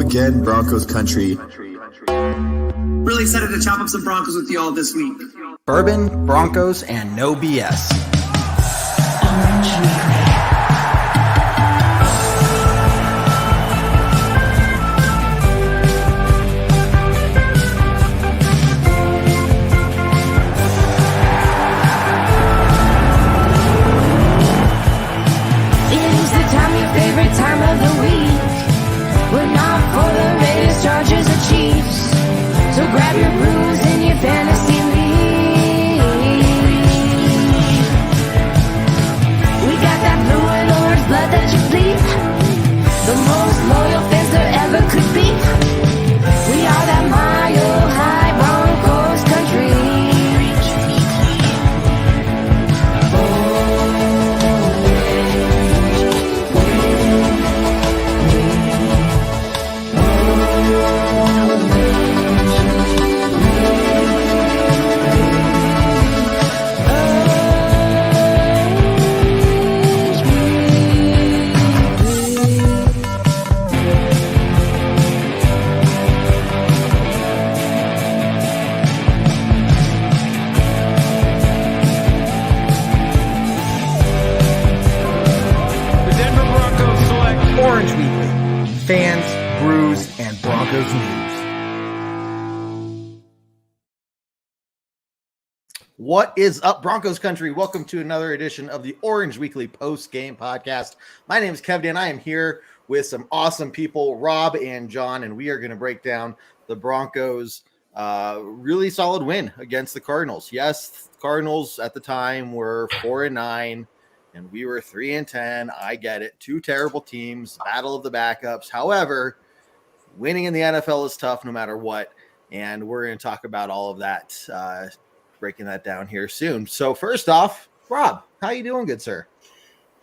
Again, Broncos country. Really excited to chop up some Broncos with you all this week. Bourbon, Broncos, and no BS. Favorite time of the week. We're not for the Raiders, Chargers, or Chiefs. So grab your brews in your fantasy league. We got that blue and orange blood that you bleed. The most loyal fans there ever could be. We are that mile high Broncos country. Orange Weekly, fans, brews, and Broncos news. What is up, Broncos country? Welcome to another edition of the Orange Weekly post-game podcast. My name is Kevin, and I am here with some awesome people, Rob and John, and we are going to break down the Broncos' really solid win against the Cardinals. Yes, Cardinals at the time were 4-9. And we were 3-10. I get it. Two terrible teams, battle of the backups. However, winning in the NFL is tough no matter what. And we're going to talk about all of that, breaking that down here soon. So first off, Rob, how you doing, good sir?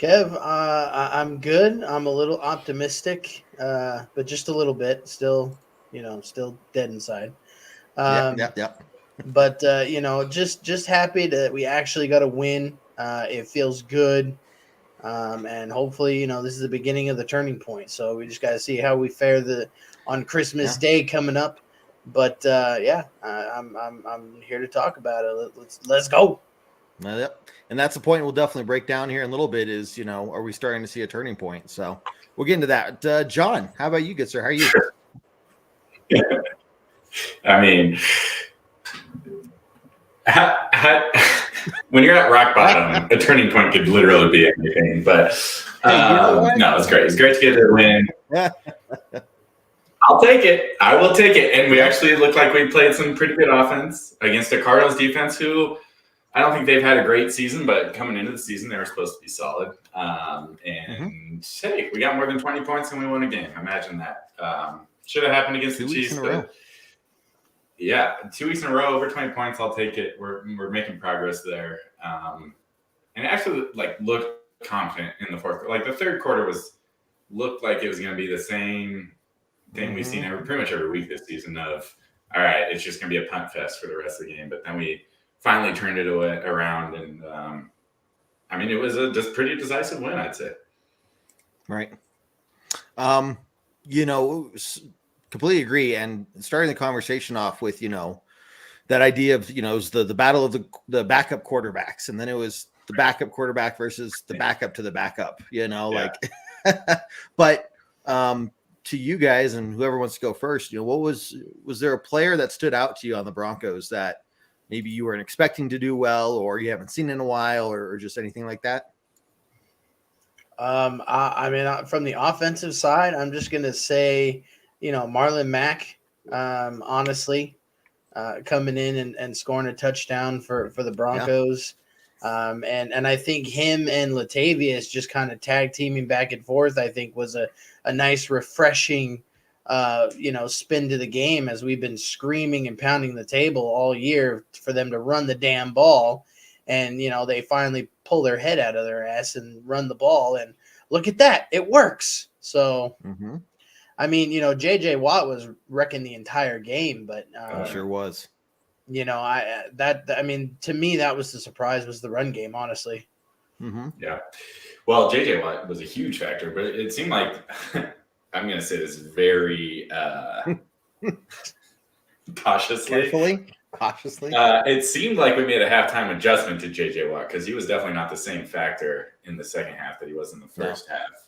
Kev, I'm good. I'm a little optimistic, but just a little bit. Still dead inside. Yep. But just happy that we actually got a win. It feels good, and hopefully, this is the beginning of the turning point. So we just got to see how we fare on Christmas Day coming up. But I'm here to talk about it. Let's go. Yep. And that's the point we'll definitely break down here in a little bit. Is are we starting to see a turning point? So we'll get into that. John, how about you, good sir? How are you? I mean, when you're at rock bottom, a turning point could literally be anything. But no, it's great. It's great to get a win. I'll take it. I will take it. And we actually look like we played some pretty good offense against a Cardinals defense who I don't think they've had a great season, but coming into the season, they were supposed to be solid. Hey, we got more than 20 points and we won a game. Imagine that. Should have happened against the Chiefs. Yeah, 2 weeks in a row, over 20 points. I'll take it. We're making progress there. And actually, looked confident in the fourth. The third quarter looked like it was going to be the same thing we've seen pretty much every week this season of, all right, it's just going to be a punt fest for the rest of the game. But then we finally turned it around. And, it was a just pretty decisive win, I'd say. Right. Completely agree. And starting the conversation off with, that idea of, it was the battle of the backup quarterbacks. And then it was the backup quarterback versus the backup to the backup, but to you guys and whoever wants to go first, what was there a player that stood out to you on the Broncos that maybe you weren't expecting to do well, or you haven't seen in a while, or just anything like that? From the offensive side, I'm just going to say, Marlon Mack, honestly, coming in and scoring a touchdown for the Broncos. Yeah. And I think him and Latavius just kind of tag teaming back and forth, I think was a nice, refreshing, spin to the game as we've been screaming and pounding the table all year for them to run the damn ball. And, they finally pull their head out of their ass and run the ball. And look at that. It works. So, J.J. Watt was wrecking the entire game, but sure was. To me, that was the surprise, was the run game, honestly. Mm-hmm. Yeah. Well, J.J. Watt was a huge factor, but it seemed like I'm going to say this very cautiously. Cautiously. It seemed like we made a halftime adjustment to J.J. Watt because he was definitely not the same factor in the second half that he was in the first half.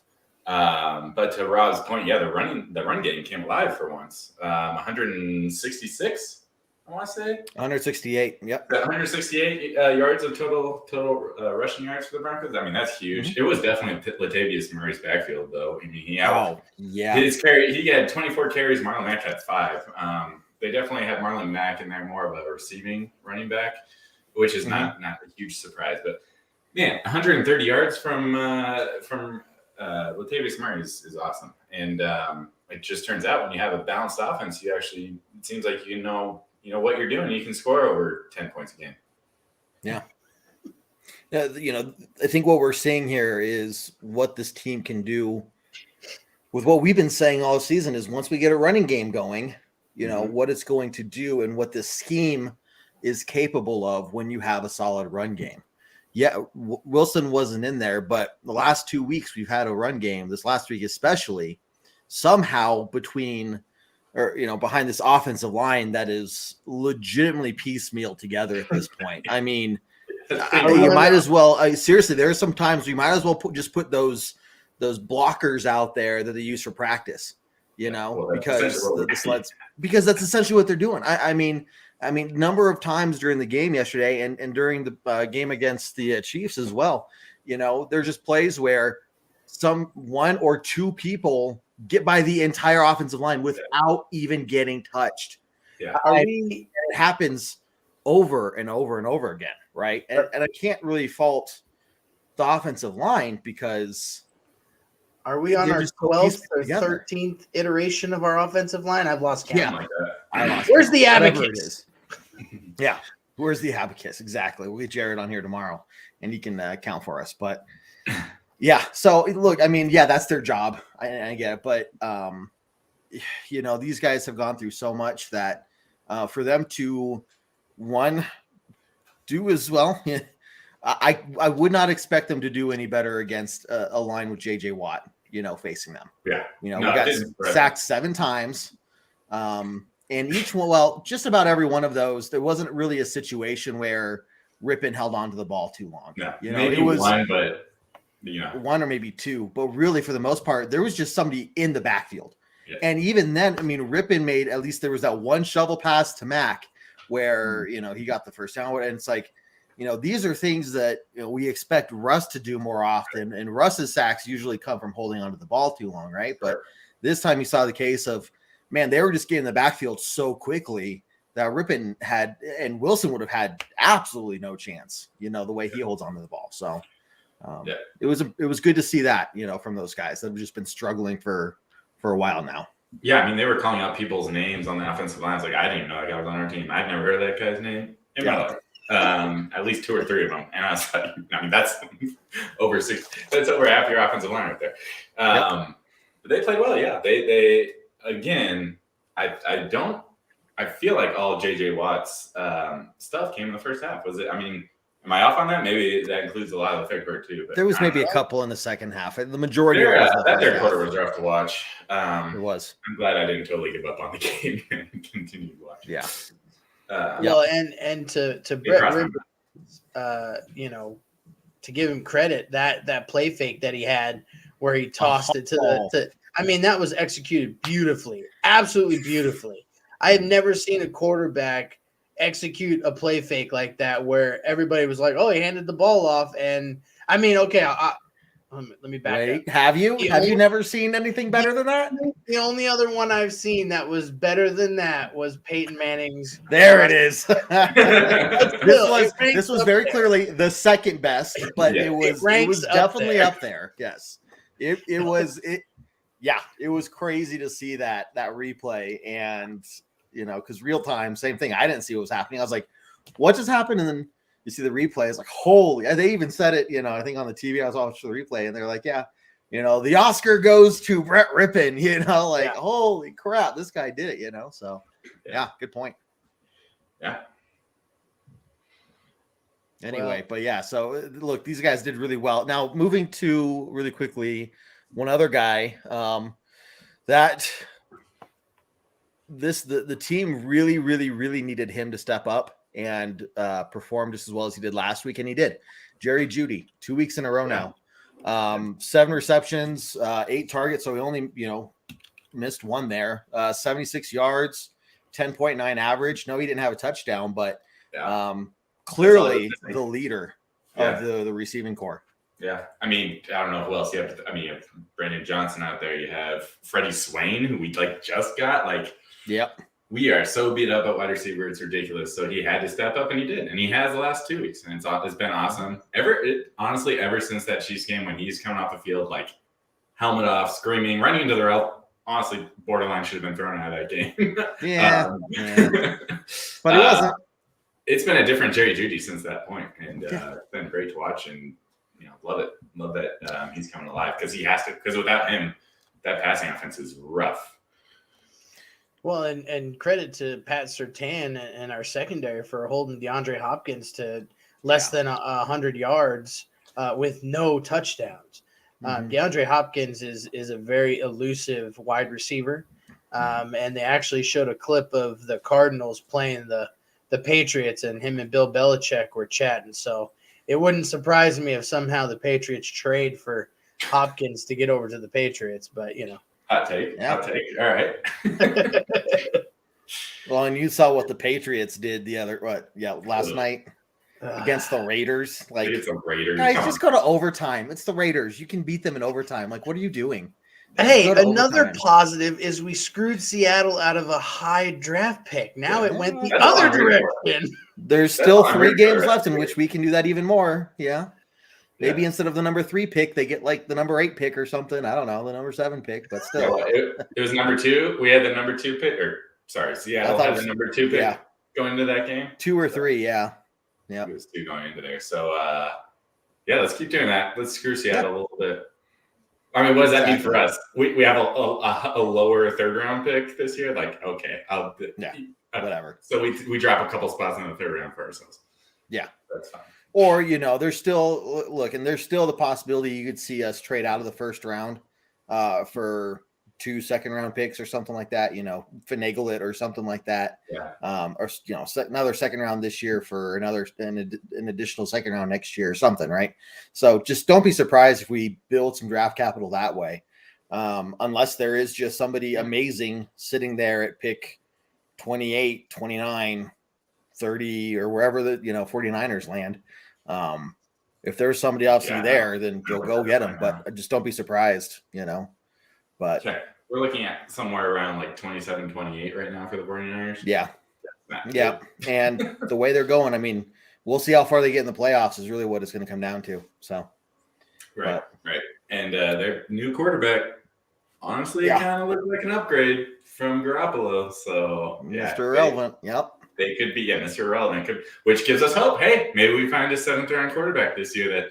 But to Rob's point, yeah, the run game came alive for once. 166, I want to say. 168. Yep. 168 yards of total rushing yards for the Broncos. I mean, that's huge. Mm-hmm. It was definitely Latavius Murray's backfield, though. I mean, he had 24 carries. Marlon Mack had 5. They definitely had Marlon Mack in there more of a receiving running back, which is not a huge surprise. But man, 130 yards from Latavius Murray is awesome. And it just turns out when you have a balanced offense, it seems like you know what you're doing. You can score over 10 points a game. Yeah. I think what we're seeing here is what this team can do with what we've been saying all season is once we get a running game going, what it's going to do and what this scheme is capable of when you have a solid run game. Yeah, Wilson wasn't in there, but the last 2 weeks we've had a run game, this last week especially, somehow behind this offensive line that is legitimately piecemeal together at this point. I mean, you might as well seriously, there are some times we might as well put those blockers out there that they use for practice, because that's essentially what they're doing. I mean, number of times during the game yesterday and during the game against the Chiefs as well, there's just plays where one or two people get by the entire offensive line without even getting touched. Yeah. It happens over and over and over again, right? And I can't really fault the offensive line because are we on our 12th or 13th iteration of our offensive line? I've lost count. Yeah. Where's the abacus? Yeah. Where's the abacus? Exactly. We'll get Jared on here tomorrow and he can count for us. But yeah. So look, I mean, yeah, that's their job. I get it. But, these guys have gone through so much that for them to do as well. I would not expect them to do any better against a line with J.J. Watt, facing them. Yeah. We got sacked 7 times. And each one, just about every one of those, there wasn't really a situation where Rippon held on to the ball too long. Yeah. Maybe it was one, but one or maybe 2. But really, for the most part, there was just somebody in the backfield. Yeah. And even then, I mean, Rippon made, at least there was that one shovel pass to Mack where, he got the first down. And it's like, these are things that we expect Russ to do more often. And Russ's sacks usually come from holding onto the ball too long, right? But this time you saw the case of, man, they were just getting the backfield so quickly that Rippon had, and Wilson would have had absolutely no chance, the way he holds onto the ball. So it was good to see that, from those guys that have just been struggling for a while now. Yeah, I mean, they were calling out people's names on the offensive lines. Like, I didn't even know that guy was on our team. I'd never heard of that guy's name in my life. At least 2 or 3 of them. And I was like, I mean, that's over 6. That's over half your offensive line right there. But they played well. Yeah. They again, I feel like all JJ Watt's stuff came in the first half. Was it? I mean, am I off on that? Maybe that includes a lot of the third quarter too. But there was maybe a couple in the second half. The majority of that third quarter was rough to watch. It was. I'm glad I didn't totally give up on the game and continue to watch. Yeah. Well, and to Brett Rivers, to give him credit, that play fake that he had where he tossed it to I mean, that was executed beautifully, absolutely beautifully. I have never seen a quarterback execute a play fake like that where everybody was like, "Oh, he handed the ball off," and I mean, okay, let me back up. Have you never seen anything better than that? The only other one I've seen that was better than that was Peyton Manning's. There it is. This was very clearly the second best, but it was definitely up there. Yes, it was. It was crazy to see that replay, and because real time, same thing. I didn't see what was happening. I was like, "What just happened?" And then you see the replay. It's like, holy! They even said it. I think on the TV, I was watching the replay, and they're like, "Yeah, the Oscar goes to Brett Rippon." Holy crap, this guy did it. So yeah, good point. Yeah. Anyway, but yeah, so look, these guys did really well. Now moving to really quickly, one other guy. that the team really, really, really needed him to step up and perform just as well as he did last week, and he did. Jerry Jeudy, 2 weeks in a row now. 7 receptions, 8 targets, so he only, missed one there. 76 yards, 10.9 average. No, he didn't have a touchdown, but clearly the leader of the receiving core. Yeah. I mean, I don't know who else you have. You have Brandon Johnson out there. You have Freddie Swain, who we just got. Yep. We are so beat up at wide receiver. It's ridiculous. So he had to step up, and he did. And he has the last 2 weeks, and it's been awesome. Honestly, ever since that Chiefs game when he's coming off the field, helmet off, screaming, running into the route, honestly, borderline should have been thrown out of that game. But he wasn't. It's been a different Jerry Jeudy since that point, and it's been great to watch. And love it. Love that he's coming alive because he has to. Because without him, that passing offense is rough. Well, and credit to Pat Surtain and our secondary for holding DeAndre Hopkins to less than 100 yards with no touchdowns. DeAndre Hopkins is a very elusive wide receiver, and they actually showed a clip of the Cardinals playing the Patriots, and him and Bill Belichick were chatting. So it wouldn't surprise me if somehow the Patriots trade for Hopkins to get over to the Patriots, but Hot take. Hot take. All right. Well, and you saw what the Patriots did last night against the Raiders. It's the Raiders. Guys, just go to overtime. It's the Raiders. You can beat them in overtime. What are you doing? Hey, another positive is we screwed Seattle out of a high draft pick. Now it went the other direction. There's still 3 games left in which we can do that even more. Yeah. Maybe instead of the number 3 pick, they get the number 8 pick or something. I don't know, the number 7 pick, but still. It was number 2. We had the number 2 pick, Seattle had the number 2 pick going into that game. 2 or 3, yeah. It was 2 going into there. So, let's keep doing that. Let's screw Seattle a little bit. I mean, what does that mean for us? We have a lower 3rd round pick this year. Whatever. So we drop a couple spots in the 3rd round for ourselves. Yeah, that's fine. Or there's still there's still the possibility you could see us trade out of the 1st round for 2 second round picks or something like that. Finagle it or something like that. Yeah. Or another 2nd round this year for an additional 2nd round next year or something, right? So just don't be surprised if we build some draft capital that way, unless there is just somebody amazing sitting there at pick 28, 29, 30, or wherever the 49ers land. If there's somebody else there, then go get them. But just don't be surprised, But we're looking at somewhere around 27, 28 right now for the 49ers. Yeah. And the way they're going, I mean, we'll see how far they get in the playoffs is really what it's going to come down to. So, right. And their new quarterback, honestly, kind of looked like an upgrade from Garoppolo. So, Mr. Irrelevant. Yep. They could be, Mr. Irrelevant, which gives us hope. Hey, maybe we find a 7th round quarterback this year that,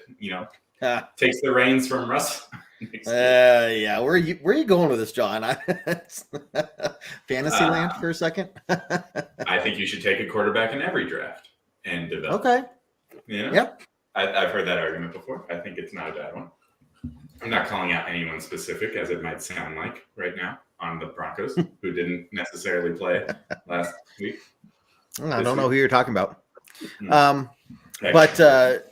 takes the reins from Russell. Where are you going with this, John? Fantasyland for a second. I think you should take a quarterback in every draft and develop. Okay. Yep. I've heard that argument before. I think it's not a bad one. I'm not calling out anyone specific, as it might sound like right now on the Broncos, who didn't necessarily play last week. I don't know who you're talking about. But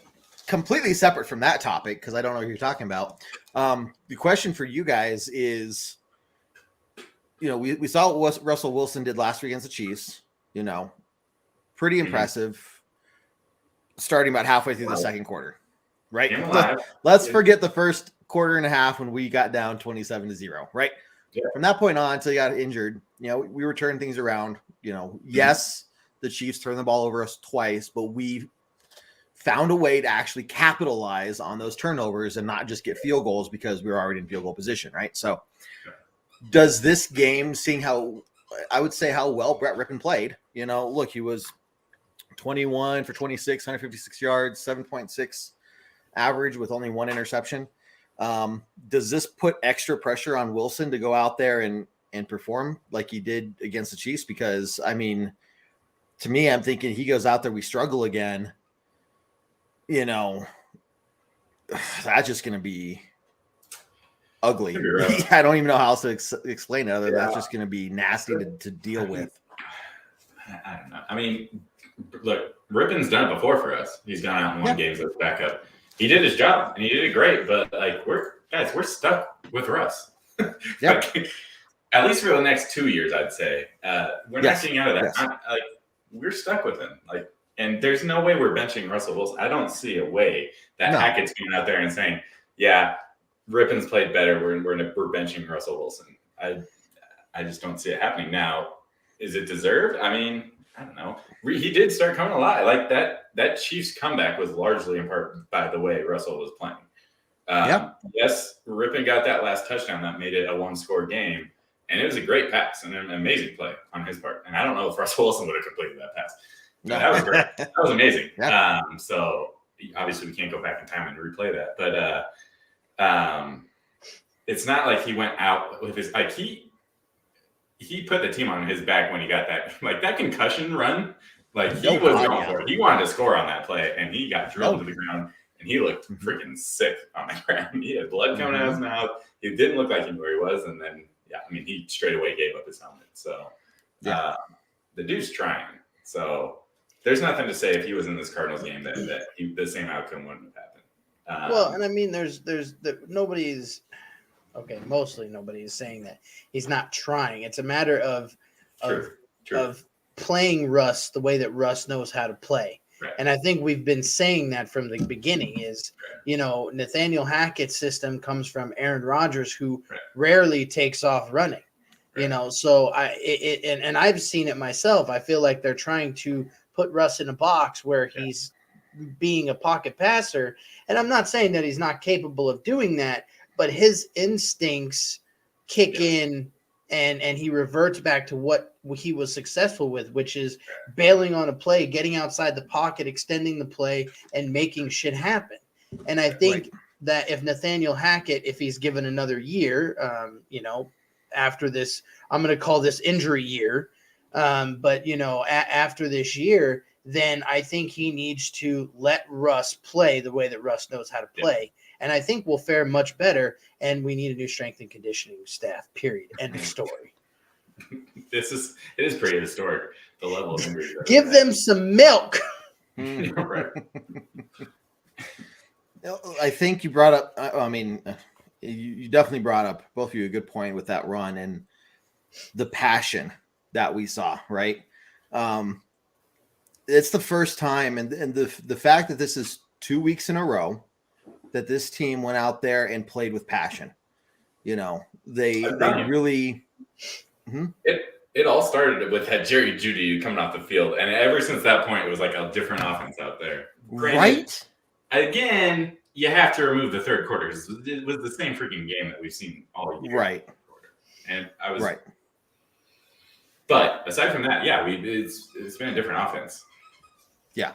completely separate from that topic, because I don't know who you're talking about. The question for you guys is, we saw what Russell Wilson did last week against the Chiefs, pretty impressive, starting about halfway through the 2nd quarter, right? Let's forget the 1st quarter and a half when we got down 27-0, right? Yeah. From that point on until he got injured, we were turning things around. Yes, the Chiefs turned the ball over us twice, but we found a way to actually capitalize on those turnovers and not just get field goals because we were already in field goal position, right? So does this game, seeing how well Brett Rippon played, look, he was 21 for 26, 156 yards, 7.6 average with only 1 interception. Does this put extra pressure on Wilson to go out there and perform like he did against the Chiefs? Because, I mean, to me, I'm thinking he goes out there, we struggle again. That's just going to be ugly. I don't even know how else to explain it other than that's just going to be nasty to deal with. I don't know. I mean, look, Rippon's done it before for us. He's gone out and won games as backup. He did his job and he did it great, but like we're stuck with Russ. Like, at least for the next 2 years, I'd say. We're not getting out of that. We're stuck with him. Like, and there's no way we're benching Russell Wilson. I don't see a way that Hackett's going out there and saying, "Yeah, Rippon's played better. We're benching Russell Wilson." I just don't see it happening. Now, is it deserved? I mean, I don't know. He did start coming alive. Like that Chiefs comeback was largely in part by the way Russell was playing. Yes, Rippon got that last touchdown that made it a 1-score game, and it was a great pass and an amazing play on his part. And I don't know if Russell Wilson would have completed that pass. No. That was great. That was amazing. So obviously we can't go back in time and replay that, but it's not like he went out with his like he put the team on his back when he got that concussion run. Like he was going for it. He wanted to score on that play, and he got drilled to the ground, and he looked freaking sick on the ground. He had blood coming out of his mouth. He didn't look like he knew where he was, and then he straight away gave up his helmet. So the dude's trying. So there's nothing to say if he was in this Cardinals game that the same outcome wouldn't have happened. Well, and I mean, mostly nobody is saying that he's not trying. It's a matter of playing Russ the way that Russ knows how to play. Right. And I think we've been saying that from the beginning is, Nathaniel Hackett's system comes from Aaron Rodgers, who rarely takes off running. So I've seen it myself. I feel like they're trying to put Russ in a box where he's being a pocket passer. And I'm not saying that he's not capable of doing that, but his instincts kick in and he reverts back to what he was successful with, which is bailing on a play, getting outside the pocket, extending the play, and making shit happen. And I think that if Nathaniel Hackett, if he's given another year, after this, I'm going to call this injury year, but after this year, then I think he needs to let Russ play the way that Russ knows how to play. And I think we'll fare much better, and we need a new strength and conditioning staff, period. End of story. It is pretty historic, the level of injury. Give them some milk. I think you brought up, you definitely brought up, both of you, a good point with that run and the passion that we saw, right? It's the first time, and the fact that this is 2 weeks in a row that this team went out there and played with passion. They really. It all started with that Jerry Jeudy coming off the field, and ever since that point, it was like a different offense out there. Granted, right? Again, you have to remove the third quarter. It was the same freaking game that we've seen all year. Right. And I was right. But aside from that, it's been a different offense. Yeah.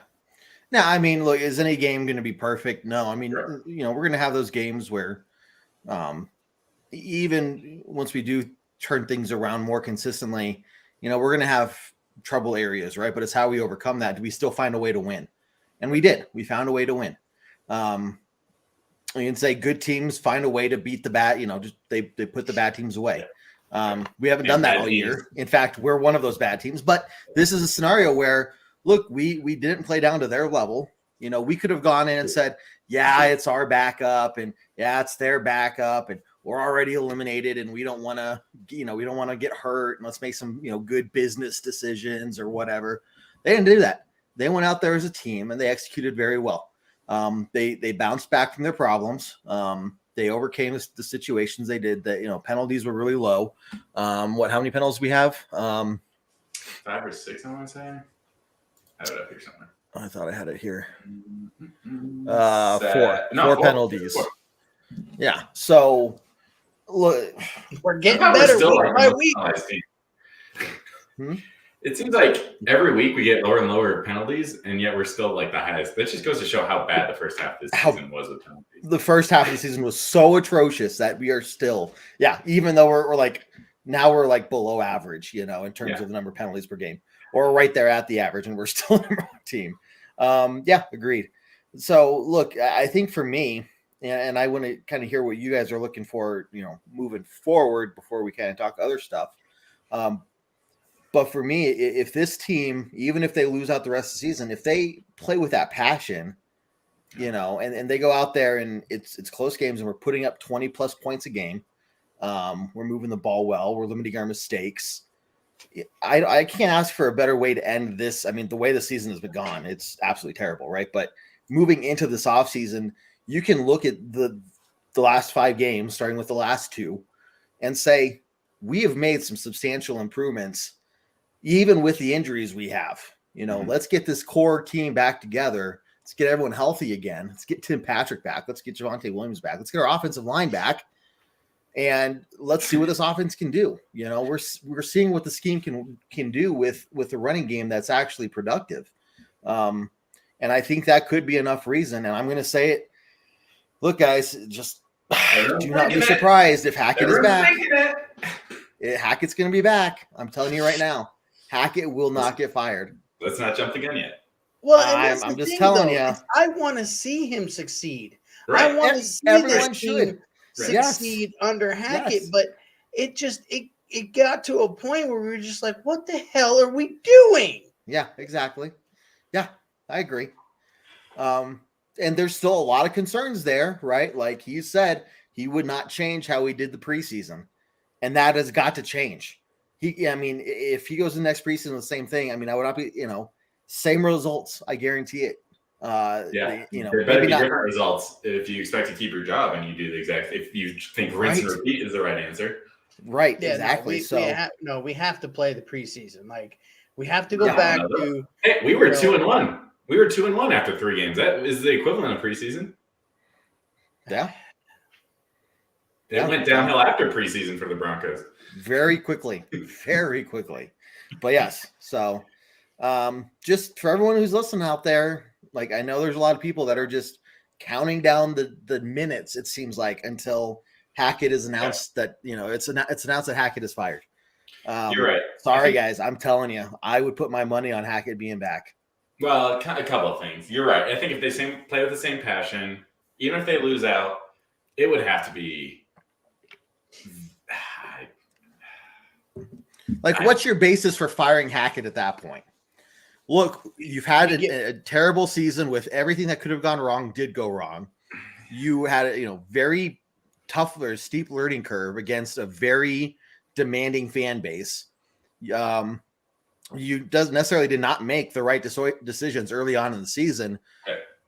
Now, look, is any game going to be perfect? No. We're going to have those games where even once we do turn things around more consistently, we're going to have trouble areas, right? But it's how we overcome that. Do we still find a way to win? And we did. We found a way to win. You can say good teams find a way to beat the bad, just they put the bad teams away. We haven't done that all year. In fact, we're one of those bad teams. But this is a scenario where, look, we didn't play down to their level. We could have gone in and said, it's our backup, and it's their backup, and we're already eliminated, and we don't want to, get hurt, and let's make some, good business decisions or whatever. They didn't do that. They went out there as a team, and they executed very well. They bounced back from their problems. They overcame the situations they did. That penalties were really low. How many penalties we have? 5 or 6, I want to say. I have it up here somewhere. I thought I had it here. 4 penalties. 4. Yeah. So look, we're getting better week by week. It seems like every week we get lower and lower penalties, and yet we're still like the highest. That just goes to show how bad the first half of this season was with penalties. The first half of the season was so atrocious that we are still, even though we're like below average, in terms of the number of penalties per game, or right there at the average, and we're still a number one team. Agreed. So look, I think for me, and I want to kind of hear what you guys are looking for, moving forward before we kind of talk other stuff. But for me, if this team, even if they lose out the rest of the season, if they play with that passion, and they go out there and it's close games and we're putting up 20 plus points a game, we're moving the ball well, we're limiting our mistakes. I can't ask for a better way to end this. I mean, the way the season has been gone, it's absolutely terrible, right? But moving into this offseason, you can look at the last 5 games, starting with the last 2, and say, we have made some substantial improvements, even with the injuries we have. Let's get this core team back together. Let's get everyone healthy again. Let's get Tim Patrick back. Let's get Javonte Williams back. Let's get our offensive line back. And let's see what this offense can do. We're seeing what the scheme can do with the running game that's actually productive. And I think that could be enough reason. And I'm going to say it. Look, guys, just do not be surprised if Hackett is back. Hackett's going to be back. I'm telling you right now. Hackett will not get fired. Let's not jump the gun yet. Well, I'm just telling you. I want to see him succeed. Right. I want to see everyone this team succeed under Hackett, but it got to a point where we were just like, what the hell are we doing? Yeah, exactly. Yeah, I agree. And there's still a lot of concerns there, right? Like he said, he would not change how he did the preseason, and that has got to change. If he goes the next preseason the same thing, I would not be, same results. I guarantee it. There better be different results if you expect to keep your job and you do the exact. If you think rinse and repeat is the right answer, right? Yeah, exactly. We have to play the preseason. Like we have to go back to. Hey, we were 2-1. We were 2-1 after 3 games. That is the equivalent of preseason. Yeah. It went downhill after preseason for the Broncos. Very quickly. But yes, so just for everyone who's listening out there, like I know there's a lot of people that are just counting down the minutes, it seems like, until Hackett is announced that, it's announced that Hackett is fired. You're right. Sorry, guys. I'm telling you, I would put my money on Hackett being back. Well, a couple of things. You're right. I think if they play with the same passion, even if they lose out, it would have to be like, what's your basis for firing Hackett at that point? Look, you've had a terrible season with everything that could have gone wrong did go wrong. You had a very tough or steep learning curve against a very demanding fan base. You did not make the right decisions early on in the season,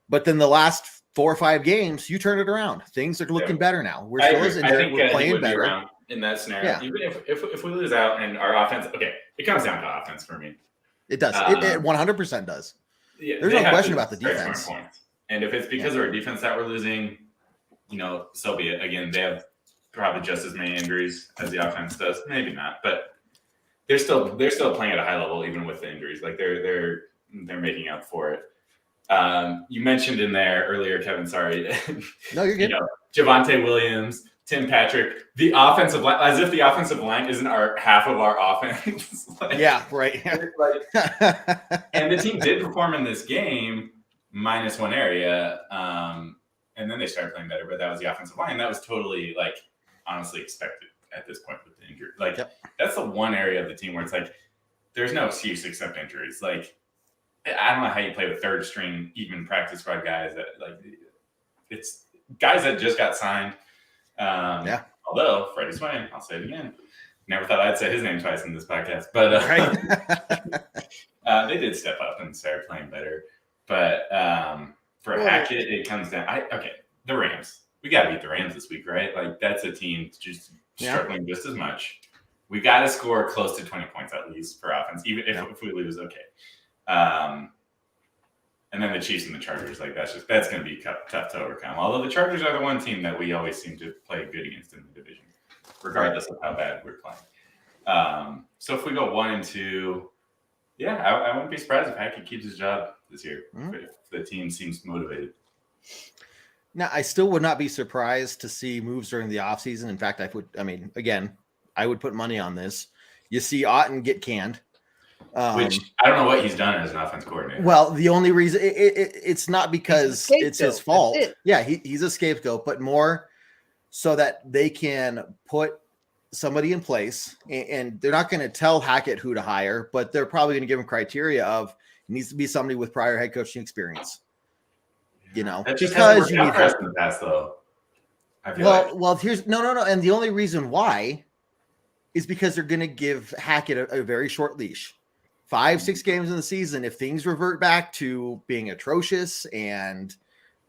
but then the last 4 or 5 games, you turned it around. Things are looking better now. We're playing better in that scenario. Yeah. Even if we lose out and our offense, it comes down to offense for me. It does. It 100% does. Yeah, there's no question about the defense. And if it's because of our defense that we're losing, so be it. Again, they have probably just as many injuries as the offense does. Maybe not, but they're still playing at a high level even with the injuries. Like they're making up for it. You mentioned in there earlier, Kevin. Sorry. No, you're good. Javonte Williams, Tim Patrick, the offensive line, as if the offensive line isn't half of our offense. Yeah, right. And the team did perform in this game minus one area, and then they started playing better. But that was the offensive line. That was totally honestly expected at this point with the injury. That's the one area of the team where it's there's no excuse except injuries. I don't know how you play with third string, even practice squad guys that it's guys that just got signed. Although Freddie Swain, I'll say it again. Never thought I'd say his name twice in this podcast, but they did step up and start playing better. But for Hackett, it comes down. The Rams. We got to beat the Rams this week, right? That's a team just struggling just as much. We got to score close to 20 points at least for offense, even if we lose. Okay. And then the Chiefs and the Chargers, that's going to be tough to overcome. Although the Chargers are the one team that we always seem to play good against in the division, regardless of how bad we're playing. So if we go 1-2, I wouldn't be surprised if Hackett keeps his job this year. If the team seems motivated. Now, I still would not be surprised to see moves during the offseason. In fact, I would put money on this. You see Otten get canned. Which I don't know what he's done as an offense coordinator. Well, the only reason it's not because it's his fault. Yeah, he's a scapegoat, but more so that they can put somebody in place, and they're not going to tell Hackett who to hire, but they're probably going to give him criteria of it needs to be somebody with prior head coaching experience. Because you need in the past, though. Well, here's no, and the only reason why is because they're going to give Hackett a very short leash. 5-6 games in the season, if things revert back to being atrocious and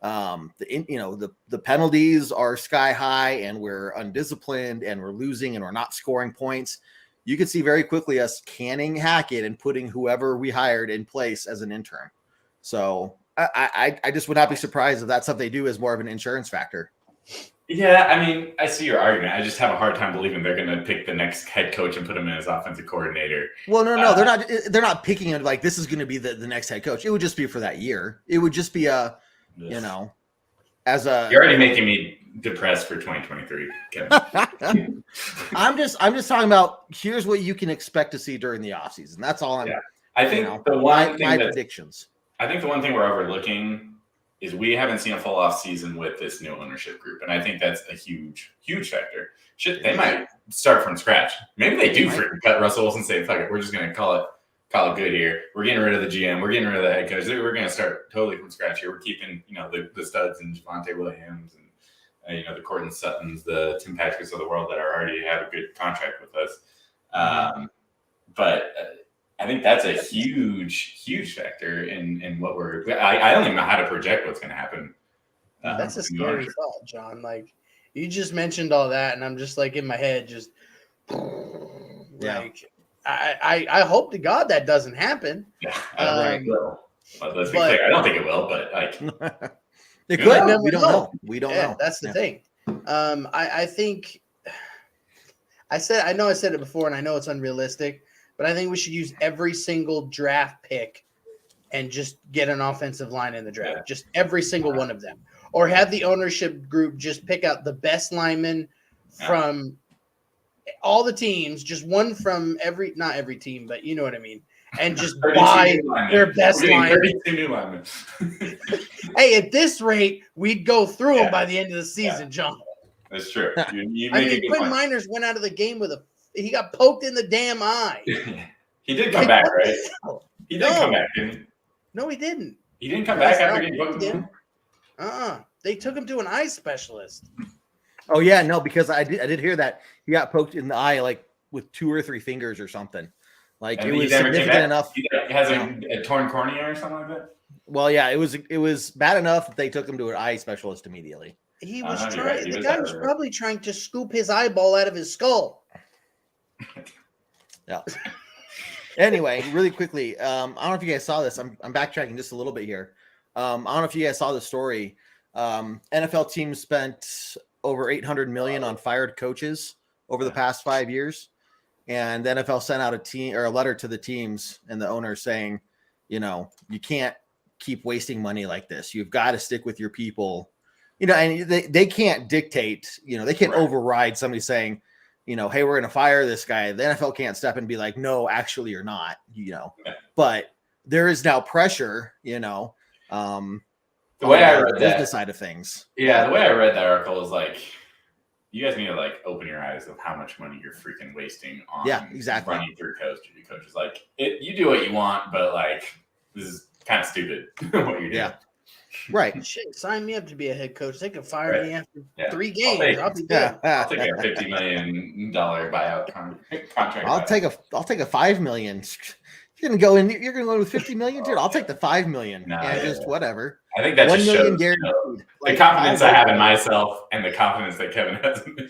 the penalties are sky high and we're undisciplined and we're losing and we're not scoring points, you could see very quickly us canning Hackett and putting whoever we hired in place as an intern. So I just would not be surprised if that's something they do as more of an insurance factor. Yeah, I mean, I see your argument. I just have a hard time believing they're going to pick the next head coach and put him in as offensive coordinator. Well, no, they're not picking it like this is going to be the next head coach. It would just be for that year. It would just be you're already making me depressed for 2023, Kevin. I'm just talking about here's what you can expect to see during the offseason. That's all I think my predictions. I think the one thing we're overlooking is we haven't seen a full off season with this new ownership group. And I think that's a huge, huge factor. Shit, they might start from scratch. Maybe they do freaking cut Russell Wilson and say, fuck it, we're just going to call it good here. We're getting rid of the GM. We're getting rid of the head coach. We're going to start totally from scratch here. We're keeping, the studs and Javonte Williams and, the Courtland Suttons, the Tim Patricks of the world that already have a good contract with us. But I think that's a huge, huge factor in what I don't even know how to project what's going to happen. That's a scary thought, John. Like, you just mentioned all that, and I'm just like in my head, just like, I hope to God that doesn't happen. Yeah, I don't think it will. But let's be clear. I don't think it will, but like, it could. We don't know. We don't know. That's the thing. I think I said it before, and I know it's unrealistic. But I think we should use every single draft pick and just get an offensive line in the draft. Yeah. Just every single one of them. Or have the ownership group just pick out the best linemen from all the teams, just one from not every team, but you know what I mean. And just buy their best linemen. 32 new linemen. Hey, at this rate, we'd go through them by the end of the season, John. That's true. Quinn Miners went out of the game with he got poked in the damn eye. He did come back, right? He did come back, didn't he? No, he didn't. He didn't come back after getting poked in the eye? They took him to an eye specialist. Oh, yeah, no, because I did hear that. He got poked in the eye, like, with 2 or 3 fingers or something. Like, it was significant enough. He has a torn cornea or something like that? Well, yeah, it was bad enough that they took him to an eye specialist immediately. He was trying. The guy was probably trying to scoop his eyeball out of his skull. Yeah. Anyway, really quickly, I don't know if you guys saw this. I'm backtracking just a little bit here. I don't know if you guys saw the story. NFL teams spent over $800 million on fired coaches over the past 5 years, and the NFL sent out a letter to the teams and the owners saying, you can't keep wasting money like this. You've got to stick with your people. And they can't dictate. They can't override somebody saying, hey, we're going to fire this guy. The NFL can't step and be like, no, actually, you're not, but there is now pressure, the way I read that business side of things. Yeah. The way I read that article is like, you guys need to like open your eyes of how much money you're freaking wasting on running through coaches. Like you do what you want, but like, this is kind of stupid what you're doing. Yeah. Right. Shit, sign me up to be a head coach. They can fire me after 3 games. I'll be good. I'll take a $50 million buyout contract. I'll take a $5 million. You're gonna go in with $50 million, dude. I'll take the $5 million. Just whatever. I think that $1 just million shows guaranteed. The confidence I have in myself and the confidence that Kevin has in me.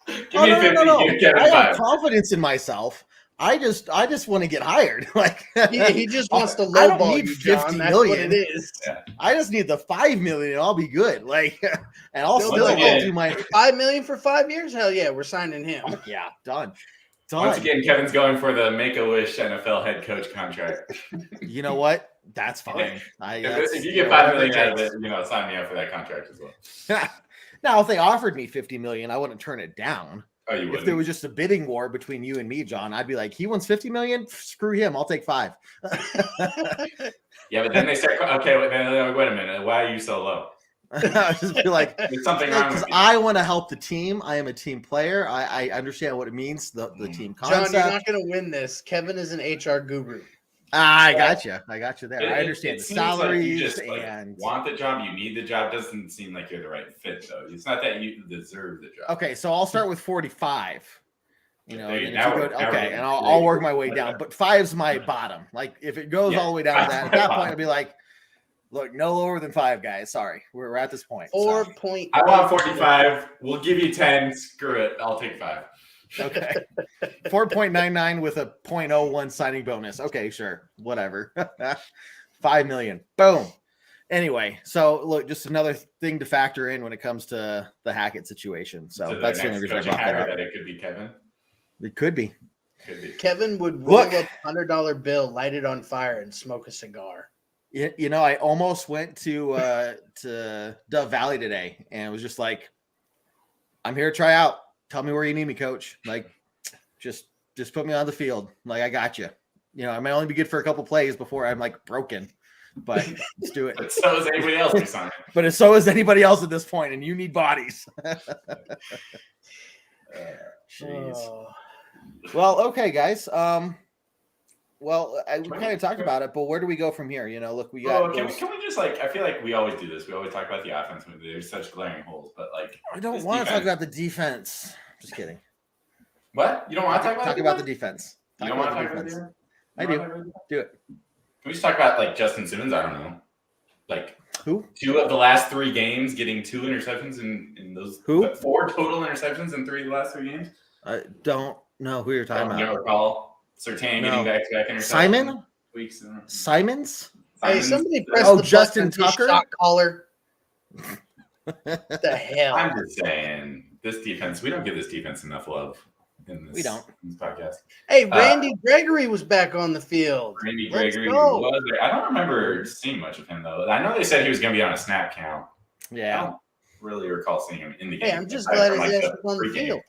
Give me 50. No. Give Kevin I 5. have confidence in myself. I just want to get hired. Like he just wants to lowball you, John. That's what it is. Yeah. I just need the $5 million and I'll be good. Like, and I'll still do my $5 million for 5 years. Hell yeah, we're signing him. Yeah, done. Once again, Kevin's going for the Make-A-Wish NFL head coach contract. You know what? That's fine. If you get $5 million out of it, sign me up for that contract as well. Now, if they offered me $50 million, I wouldn't turn it down. Oh, you if wouldn't? there was just a bidding war between you and me, John, I'd be like, he wants 50 million. Screw him. I'll take 5. Yeah, but then they start. Okay, wait a minute. Why are you so low? I just feel like There's something wrong because with you. I want to help the team. I am a team player. I understand what it means, the team concept. John, you're not going to win this. Kevin is an HR guru. I got you. I got you there. I It understand the seems like salaries you just and want the job. You need the job. Doesn't seem like you're the right fit, though. It's not that you deserve the job. okay. So I'll start with 45. You know, There you and go. if you Now go, we're okay, getting and I'll creative. work my way down. But 5's my bottom. Like if it goes Yeah, all the way down to that, at 5's that my point, I'll be like, look, no lower than 5, guys. Sorry, we're at this point. 4.8. I want 45. We'll give you 10. Screw it. I'll take 5. Okay. 4.99 with a 0.01 signing bonus. Okay, sure. Whatever. 5 million. Boom. Anyway, so look, just another thing to factor in when it comes to the Hackett situation. So that's the only reason I brought that up. That it could be Kevin. It could be. Could be. Kevin would roll Look. up $100 bill, light it on fire, and smoke a cigar. You know, I almost went to Dove Valley today and was just like, I'm here to try out. Tell me where you need me, coach. Like, just put me on the field. Like, I got you. You know, I might only be good for a couple plays before I'm like broken, but let's do it. But so is anybody else who's on it. But so is anybody else at this point, and you need bodies. Jeez. Oh. Well, okay, guys. We kind of talked about it, but where do we go from here? You know, look, we got. Can we just I feel like we always do this. We always talk about the offense when there's such glaring holes, but I don't want to talk about the defense. Just kidding. What? You don't want to talk about the defense? You don't want to talk about the defense? I do. Do it. Can we just talk about Justin Simmons? I don't know. Who? 2 of the last 3 games getting 2 interceptions in those. Who? 4 total interceptions in 3 of the last 3 games. I don't know who you're talking about. You don't recall Surtain getting back-to-back interceptions. Simon? Weeks. Simons? Hey, somebody press the Justin button on his Tucker? shot caller. What the hell? I'm just saying, this defense, we don't give this defense enough love in this, We don't. in this podcast. Hey, Randy Gregory was back on the field. Randy Let's Gregory go. was there. I don't remember seeing much of him, though. I know they said he was going to be on a snap count. I Yeah. don't really recall seeing him in the game. Hey, I'm just aside glad from, his ass was on the pregame. field.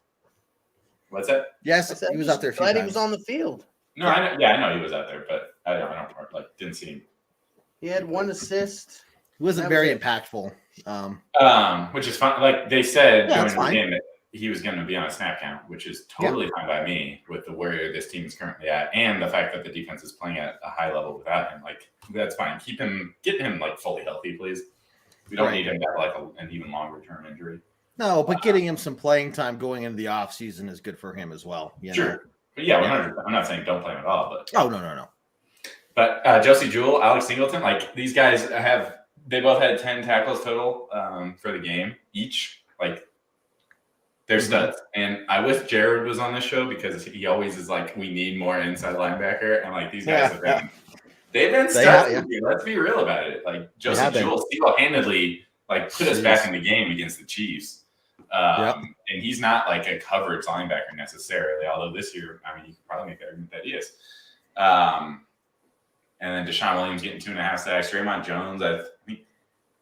What's that? Yes, I said, he was I'm out there a just few glad times. he was on the field. No, I know he was out there, but I don't didn't see him. He had 1 assist. He wasn't That was very it. impactful. Which is fun. Like they said Yeah, during that's the fine. game that he was going to be on a snap count, which is totally fine by me with where this team is currently at, and the fact that the defense is playing at a high level without him. Like that's fine. Get him fully healthy, please. We don't need him to have an even longer term injury. No, but getting him some playing time going into the off season is good for him as well. You know? Sure. But yeah, 100%. I'm not saying don't play him at all, but Oh no. But Josie Jewell, Alex Singleton, these guys they both had 10 tackles total for the game each. They're studs. And I wish Jared was on this show because he always is we need more inside linebacker. And these guys they've been studs. Let's be real about it. Josie Jewell single-handedly put us back in the game against the Chiefs. And he's not a coverage linebacker necessarily, although this year, you could probably make the argument that he is. And then Deshaun Williams getting 2.5 sacks. Draymond Jones,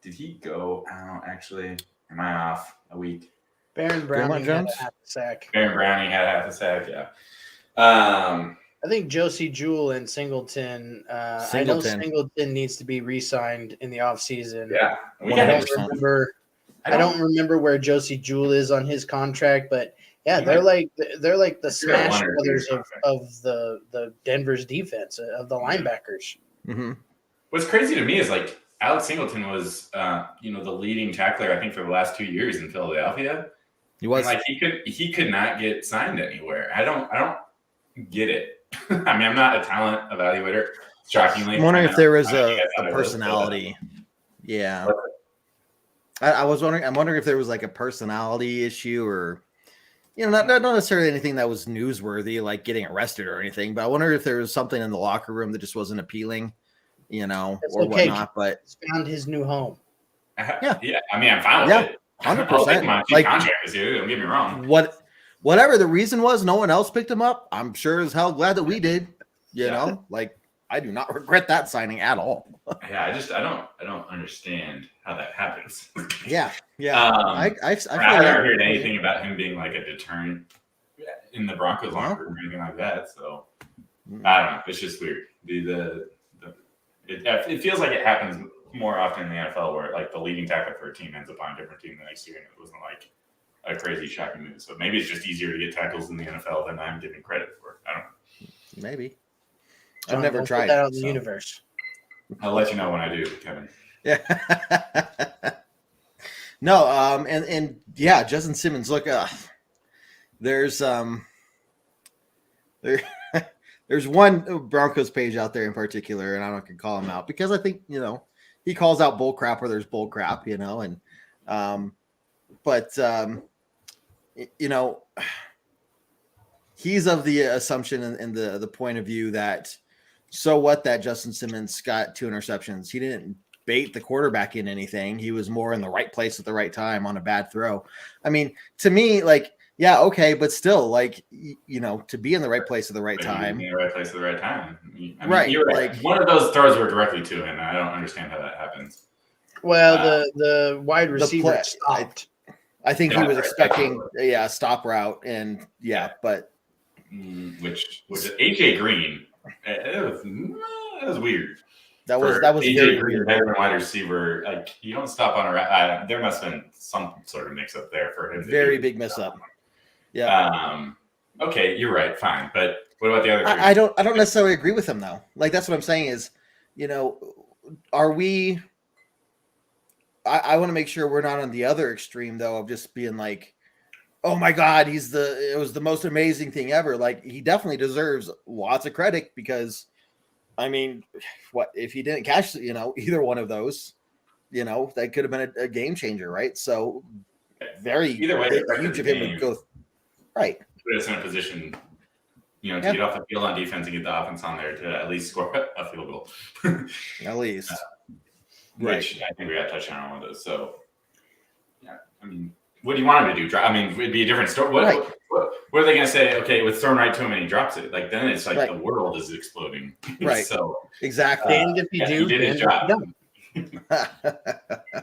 did he go out actually? Am I off a week? Baron Browning had a half a sack. Baron Browning had half a sack, yeah. I think Josie Jewell and Singleton. I know Singleton needs to be re-signed in the offseason. Yeah. I don't remember where Josie Jewell is on his contract, but yeah, they're like the Smash Brothers of the Denver's defense, of the linebackers. Mm-hmm. What's crazy to me is Alex Singleton was the leading tackler I think for the last 2 years in Philadelphia. He was he could not get signed anywhere. I don't get it. I'm not a talent evaluator. Shockingly, I'm wondering if there was a personality. Yeah. I was wondering. I'm wondering if there was a personality issue, or not necessarily anything that was newsworthy, like getting arrested or anything. But I wonder if there was something in the locker room that just wasn't appealing, or whatnot. But he's found his new home. Yeah. I'm fine with it. 100%. My contract is here. Don't get me wrong. Whatever the reason was, no one else picked him up. I'm sure as hell glad that we did. I do not regret that signing at all. Yeah, I don't understand how that happens. Yeah. I haven't heard anything about him being a deterrent in the Broncos locker room or anything like that. So I don't know. It's just weird. It feels like it happens more often in the NFL where like the leading tackle for a team ends up on a different team the next year, and it wasn't like a crazy shocking move. So maybe it's just easier to get tackles in the NFL than I'm giving credit for. I don't know. Maybe. John, I've never tried put that out in so. the universe. I'll let you know when I do, Kevin. Yeah. No, and yeah, Justin Simmons. Look, there's one Broncos page out there in particular, and I don't can call him out because I think he calls out bull crap where there's bull crap, and he's of the assumption and the point of view that so what that Justin Simmons got 2 interceptions. He didn't bait the quarterback in anything. He was more in the right place at the right time on a bad throw. I mean, to me, like, yeah, okay, but still, like, to be in the right place at the right time. In the right place at the right time. I mean, right. You're right. Like, one of those throws were directly to him. I don't understand how that happens. Well, the wide receiver stopped. I think he was expecting a stop route, and but which was AJ Green. It was weird. That was AJ very Green, weird. veteran wide receiver. Like, you don't stop on a route. There must have been some sort of mix up there for him. Very big mess up. Yeah. Okay, you're right. Fine, but what about the other? I don't necessarily agree with him though. Like, that's what I'm saying is, are we? I want to make sure we're not on the other extreme though of just being like, oh my God, it was the most amazing thing ever. Like, he definitely deserves lots of credit because, I mean, what if he didn't catch, either one of those, that could have been a game changer, right? So very either way, huge of him to go right. Put us in a position, to get off the field on defense and get the offense on there to at least score a field goal. At least. Which I think we got to touch on one of those. So, yeah, I mean, what do you want him to do? I mean, it'd be a different story. What are they going to say? Okay, it was thrown right to him and he drops it. Like, then it's like the world is exploding. Right. So exactly. And if you do, he did his job.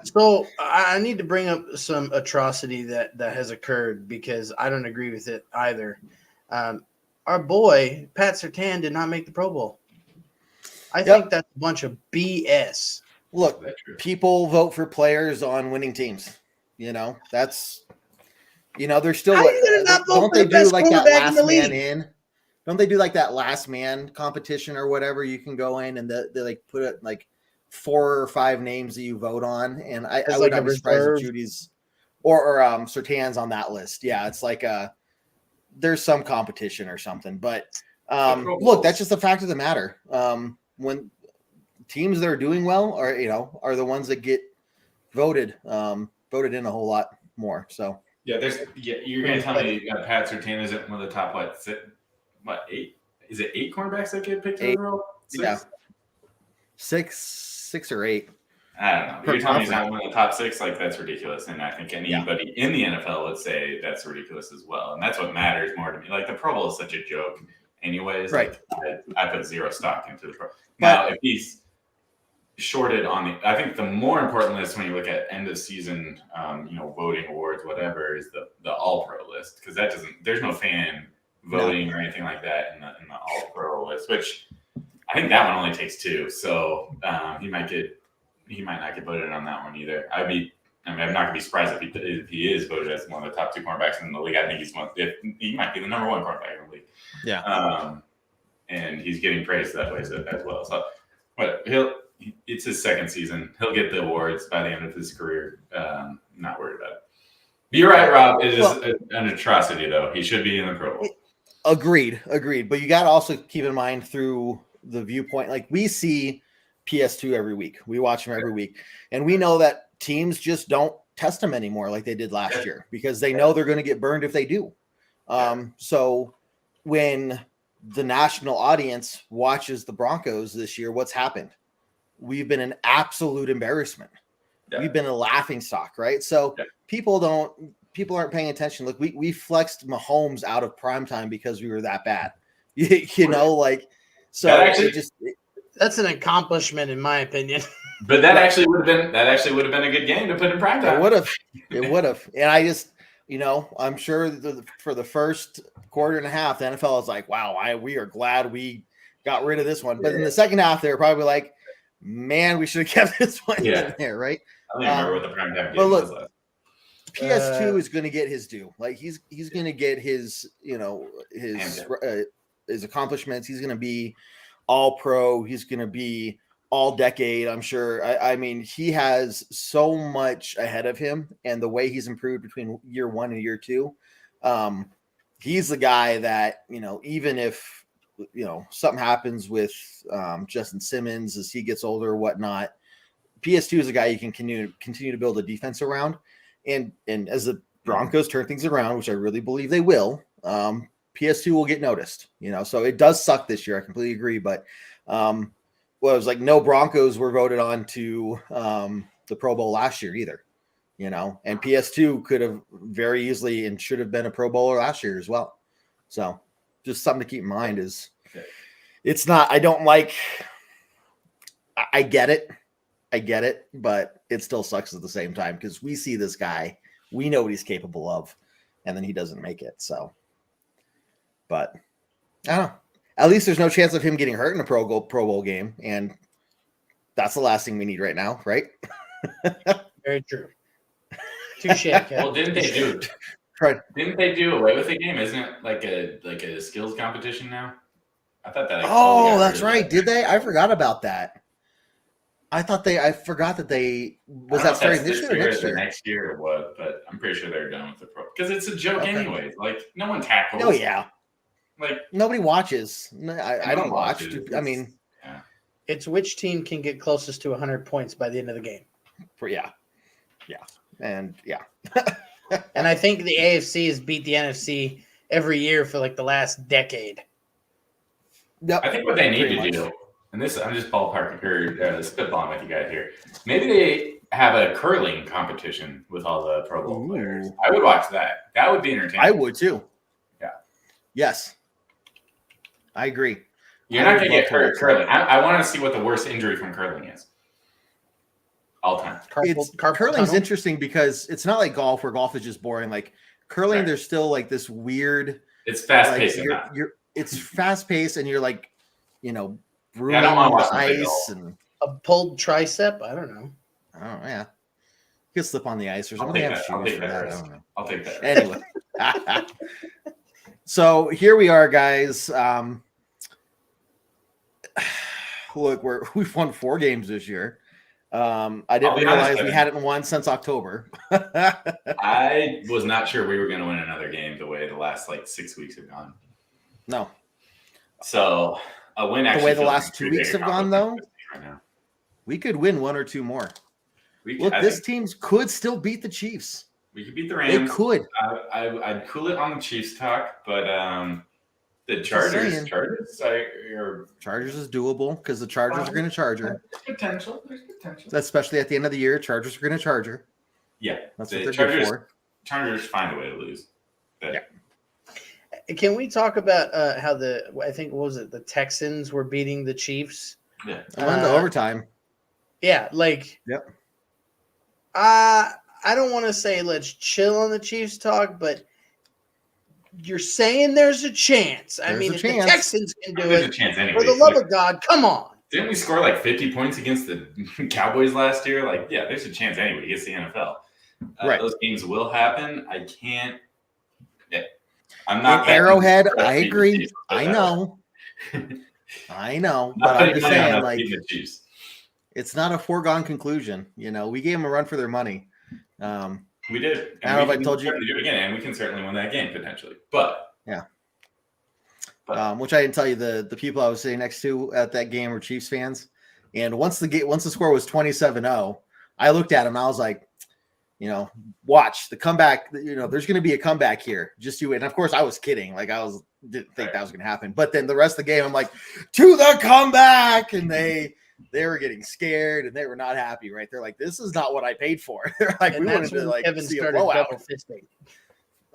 So I need to bring up some atrocity that has occurred because I don't agree with it either. Our boy Pat Surtain did not make the Pro Bowl. I think that's a bunch of BS. Look, people vote for players on winning teams. That's they're still. Don't they do like that last man in? Don't they do like that last man competition or whatever? You can go in and they like put it like 4 or 5 names that you vote on, and I would not be surprised if Judy's or Surtain's on that list. Yeah, it's like there's some competition or something, but look, that's just the fact of the matter. When teams that are doing well are the ones that get voted in a whole lot more. So you're gonna tell me Pat Surtain isn't one of the top 8? Is it 8 cornerbacks that get picked overall? 6? Yeah, 6 or 8. I don't know. You're telling me he's not one of the top 6? Like, that's ridiculous. And I think anybody in the NFL would say that's ridiculous as well. And that's what matters more to me. Like, the Pro Bowl is such a joke anyways. Right. Like, I put zero stock into the Pro Bowl. Now, if he's shorted on I think the more important list when you look at end of season, voting awards, whatever, is the All Pro list, because there's no fan voting or anything like that in the All Pro list, which I think that one only takes 2. So he might not get voted on that one either. I'm not gonna be surprised if he is voted as one of the top 2 cornerbacks in the league. I think he might be the number 1 cornerback in the league. Yeah. And he's getting praised that way as well. So, but it's his second season. He'll get the awards by the end of his career. Not worried about it. But you're right, Rob. It is an atrocity, though. He should be in the Pro Bowl. Agreed. But you got to also keep in mind through the viewpoint, like we see PS2 every week. We watch them every week. And we know that teams just don't test them anymore like they did last year because they know they're going to get burned if they do. So when the national audience watches the Broncos this year, what's happened? We've been an absolute embarrassment. Yeah. We've been a laughing stock, right? So people aren't paying attention. Look, we flexed Mahomes out of primetime because we were that bad. That's an accomplishment in my opinion. But that actually would have been a good game to put in primetime. It would have. And I'm sure for the first quarter and a half, the NFL is like, wow, we are glad we got rid of this one. But in the second half, they're probably like, man, we should have kept this one in there, right? I don't even remember what the primetime game was. Last. PS2 is going to get his due. Like he's going to get his, his accomplishments. He's going to be all pro. He's going to be all decade. I'm sure. I mean, he has so much ahead of him, and the way he's improved between year 1 and year 2. He's the guy that, even if, something happens with Justin Simmons as he gets older or whatnot, PS2 is a guy you can continue to build a defense around. And as the Broncos turn things around, which I really believe they will, PS2 will get noticed, so it does suck this year. I completely agree. But it was like no Broncos were voted on to the Pro Bowl last year either, and PS2 could have very easily and should have been a Pro Bowler last year as well. So just something to keep in mind is it's not, I get it, but it still sucks at the same time because we see this guy, we know what he's capable of, and then he doesn't make it. So, but I don't know. At least there's no chance of him getting hurt in a Pro Bowl game, and that's the last thing we need right now, right? Very true. Touche. Well, didn't they do away with the game? Isn't it like a skills competition now? I thought that. That's right. Did they? I forgot about that. I forgot that they was that starting this year or next year? Next year or what? But I'm pretty sure they're done with the pro because it's a joke anyways. Like no one tackles. Oh yeah. Like nobody watches. I don't watch. I mean, it's which team can get closest to 100 points by the end of the game. And and I think the AFC has beat the NFC every year for like the last decade. Yep. I think what they need to do, and this I'm just ballparking or spitballing with you guys here. Maybe they have a curling competition with all the Pro Bowl players. I would watch that. That would be entertaining. I would too. Yeah. Yes. I agree. You're not going to get hurt curling. I want to see what the worst injury from curling is. All time. Curling's interesting because it's not like golf where golf is just boring. Like curling, there's still like this weird. It's fast paced. It's fast paced, and you're like, brewing on the ice and a pulled tricep. I don't know. Oh yeah, you could slip on the ice or something. I'll take that. I don't know. I'll take that. Anyway, so here we are, guys. Look, we've won 4 games this year. I didn't realize we hadn't won since October. I was not sure we were going to win another game the way the last 6 weeks have gone. No. So a win actually. The way the last 2 weeks have gone, though, right now. We could win 1 or 2 more. This team could still beat the Chiefs. We could beat the Rams. It could. I'd cool it on the Chiefs talk, but the Chargers is doable because the Chargers are going to charge her. There's potential. Especially at the end of the year, Chargers are going to charge her. Yeah, that's what they're good for. Chargers find a way to lose. But, yeah. Can we talk about how the Texans were beating the Chiefs? Yeah, won the overtime. Yeah, Yep. I don't want to say let's chill on the Chiefs talk, but you're saying there's a chance. If the Texans can do it, for the love of God, come on. Didn't we score 50 points against the Cowboys last year? There's a chance anyway against the NFL. Right. Those games will happen. I can't. Yeah. I'm not. Arrowhead, I agree. I know. I know. But I'm just saying, it's not a foregone conclusion. We gave them a run for their money. We did. I don't know if I told you. To do it again, and we can certainly win that game potentially. But yeah. Which I didn't tell you, the people I was sitting next to at that game were Chiefs fans, and once the score was 27-0, I looked at them and I was like, watch the comeback. There's going to be a comeback here. Just you wait. And of course, I was kidding. Didn't think that was going to happen. But then the rest of the game, I'm like, to the comeback, and they were getting scared and they were not happy. Right? They're like, this is not what I paid for. They're like, we wanted to Kevin see started a blowout. double fisting.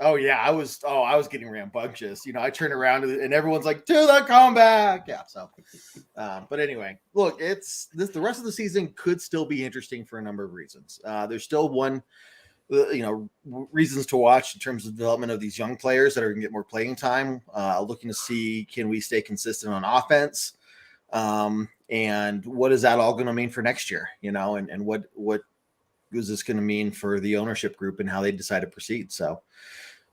Oh yeah, I was getting rambunctious. I turned around and everyone's like, to the comeback. Yeah. So, but anyway, look, the rest of the season could still be interesting for a number of reasons. There's still reasons to watch in terms of development of these young players that are going to get more playing time. Looking to see, can we stay consistent on offense? And what is that all going to mean for next year? And what is this going to mean for the ownership group and how they decide to proceed? So,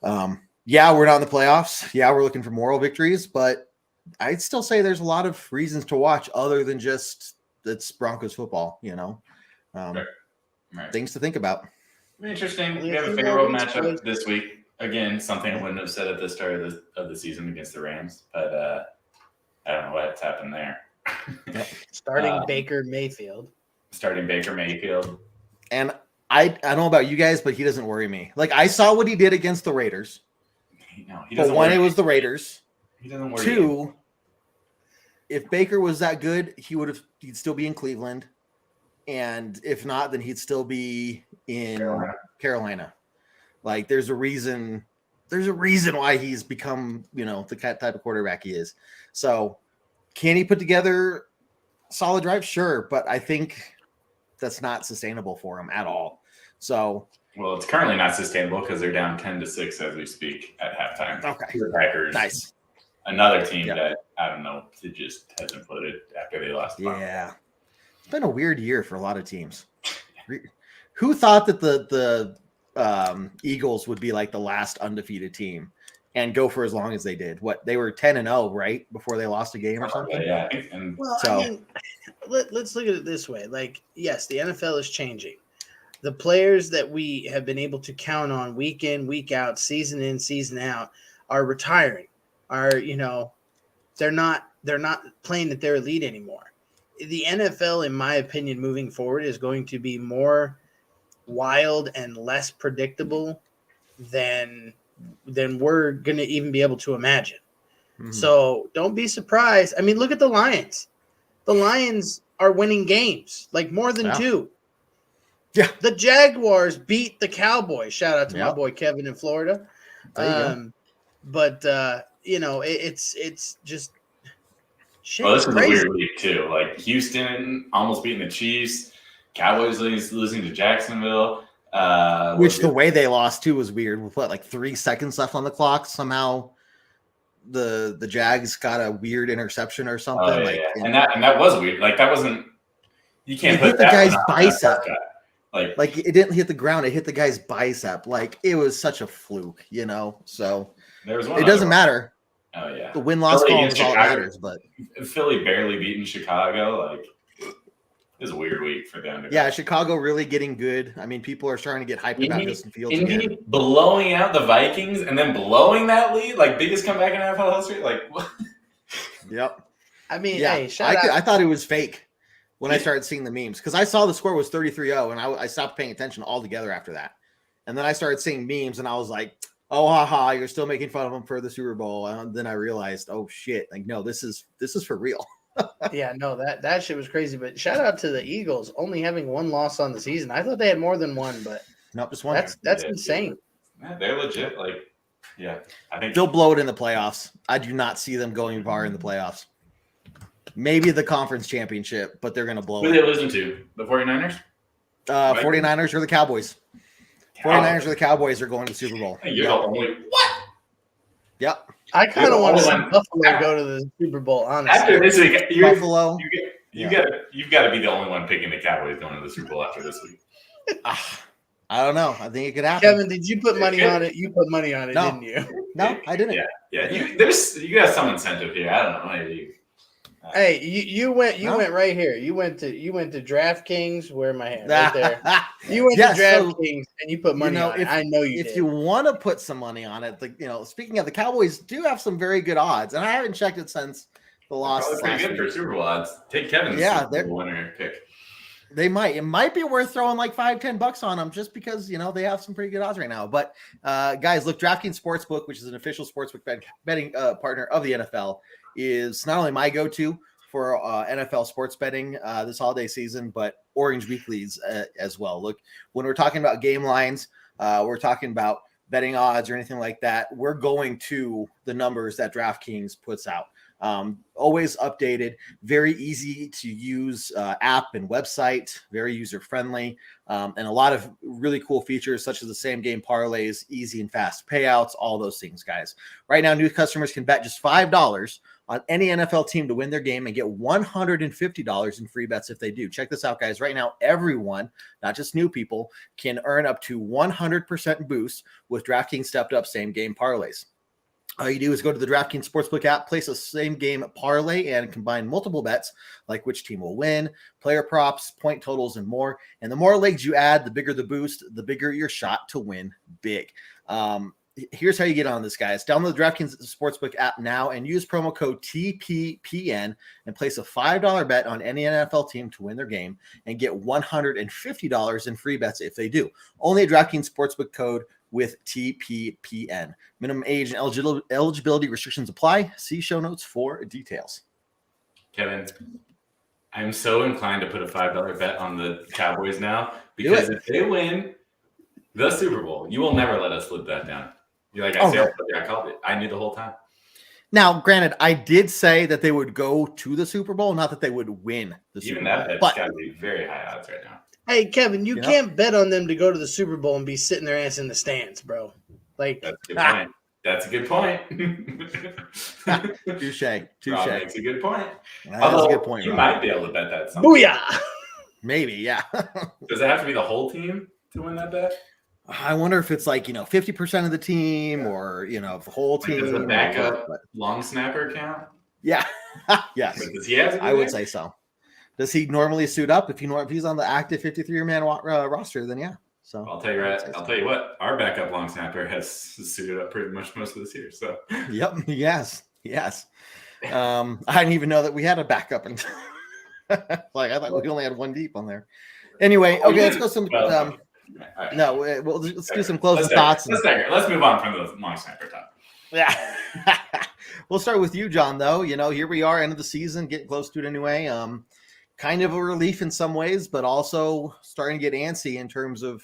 we're not in the playoffs. Yeah, we're looking for moral victories, but I'd still say there's a lot of reasons to watch other than just it's Broncos football, Right. Things to think about. Interesting. We have a favorable matchup this week. Again, something I wouldn't have said at the start of the season against the Rams, but I don't know what's happened there. Starting Baker Mayfield. And I don't know about you guys, but he doesn't worry me. Like, I saw what he did against the Raiders. No, he but doesn't. One, it was the Raiders. He doesn't worry. Two, if Baker was that good, he'd still be in Cleveland. And if not, then he'd still be in Carolina. Like, there's a reason why he's become, the type of quarterback he is. So can he put together solid drives? Sure. But I think that's not sustainable for him at all. So, well, it's currently not sustainable because they're down 10-6 as we speak at halftime. Okay. The Packers. Nice. Another team that, I don't know, it just has imploded after they lost. Yeah. It's been a weird year for a lot of teams. Who thought that the Eagles would be like the last undefeated team and go for as long as they did? What, they were 10-0, right? Before they lost a game or something? Yeah. Let's look at it this way. Like, yes, the NFL is changing. The players that we have been able to count on week in, week out, season in, season out are retiring. They're not playing at their elite anymore. The NFL, in my opinion, moving forward is going to be more wild and less predictable than we're going to even be able to imagine. Mm-hmm. So don't be surprised. I mean, look at the Lions. The Lions are winning games, like more than two. Yeah. The Jaguars beat the Cowboys. Shout out to my boy Kevin in Florida. But it's just shit. Well, this is a weird week too. Like Houston almost beating the Chiefs, Cowboys losing to Jacksonville. Which the way they lost too was weird. With 3 seconds left on the clock, somehow the Jags got a weird interception or something. Oh, yeah. And that was weird. Like, that wasn't, you can't put hit the guy's bicep. Like it didn't hit the ground, it hit the guy's bicep. Like, it was such a fluke, So there was one it doesn't matter. Oh yeah. The win-loss call is all that matters, but Philly barely beating Chicago, like, it was a weird week for them. Yeah, Chicago really getting good. I mean, people are starting to get hyped about Justin Fields. Indy blowing out the Vikings and then blowing that lead, like, biggest comeback in NFL history. Like, what? Yep. I mean, yeah, hey, I thought it was fake when I started seeing the memes, because I saw the score was 33-0, and I stopped paying attention altogether after that. And then I started seeing memes, and I was like, oh, haha, you're still making fun of them for the Super Bowl. And then I realized, oh shit, like, no, this is for real. Yeah, no, that shit was crazy. But shout out to the Eagles only having one loss on the season. I thought they had more than one, but nope, just one. That's insane. Yeah, they're legit. Like, yeah, I think they'll blow it in the playoffs. I do not see them going far in the playoffs. Maybe the conference championship, but they're going to blow it. Who are they losing to? The 49ers? 49ers or the Cowboys. 49ers or the Cowboys are going to the Super Bowl. Hey, you're the only what? Yep. I kind of want to see Buffalo go to the Super Bowl, honestly. After this week, Buffalo. You've got to be the only one picking the Cowboys going to the Super Bowl after this week. I don't know. I think it could happen. Kevin, did you put money on it? You put money on it, didn't you? No, I didn't. Yeah. You got some incentive here. I don't know. Maybe. Hey, you went right here. You went to DraftKings. Where my hand? Right there. You went to DraftKings and you put money on it. I know you did. If you want to put some money on it, speaking of, the Cowboys do have some very good odds, and I haven't checked it since the loss. Pretty good for Super Bowl odds. Take Kevin's Super Bowl winner pick. They might. It might be worth throwing like $5-10 on them, just because they have some pretty good odds right now. But guys, look, DraftKings Sportsbook, which is an official sportsbook betting partner of the NFL, is not only my go-to for NFL sports betting this holiday season, but Orange Weeklies as well. Look, when we're talking about game lines, we're talking about betting odds or anything like that, we're going to the numbers that DraftKings puts out. Always updated, very easy to use app and website, very user friendly, and a lot of really cool features such as the same game parlays, easy and fast payouts, all those things, guys. Right now, new customers can bet just $5 on any NFL team to win their game and get $150 in free bets if they do. Check this out, guys. Right now, everyone, not just new people, can earn up to 100% boost with DraftKings stepped up same game parlays. All you do is go to the DraftKings Sportsbook app, place a same game parlay, and combine multiple bets like which team will win, player props, point totals, and more. And the more legs you add, the bigger the boost, the bigger your shot to win big. Here's how you get on this, guys. Download the DraftKings Sportsbook app now and use promo code TPPN and place a $5 bet on any NFL team to win their game and get $150 in free bets if they do. Only a DraftKings Sportsbook code with TPPN. Minimum age and eligibility restrictions apply. See show notes for details. Kevin, I'm so inclined to put a $5 bet on the Cowboys now because if they win the Super Bowl, you will never let us live that down. You're like, I called it. I knew the whole time. Now, granted, I did say that they would go to the Super Bowl, not that they would win the Super Bowl. Even that bet's got to be very high odds right now. Hey, Kevin, you can't bet on them to go to the Super Bowl and be sitting their ass in the stands, bro. Like, that's a good point. That's a good point. Touche. Rob makes a good point. That's a good point. You Rob. might be able to bet that something. Booyah! Maybe, yeah. Does it have to be the whole team to win that bet? I wonder if it's like, 50% of the team or, the whole team. Does the backup long snapper count? Yeah. Yes. Does he have I would say so. Does he normally suit up? If he's on the active 53-man roster, then yeah. So I'll tell you what. Our backup long snapper has suited up pretty much most of this year. So yep. Yes. I didn't even know that we had a backup. I thought we only had one deep on there. Anyway, okay, let's go let's do some closing thoughts. Let's move on from the long snapper talk. Yeah. We'll start with you, John, though. Here we are, end of the season, getting close to it anyway. Kind of a relief in some ways, but also starting to get antsy in terms of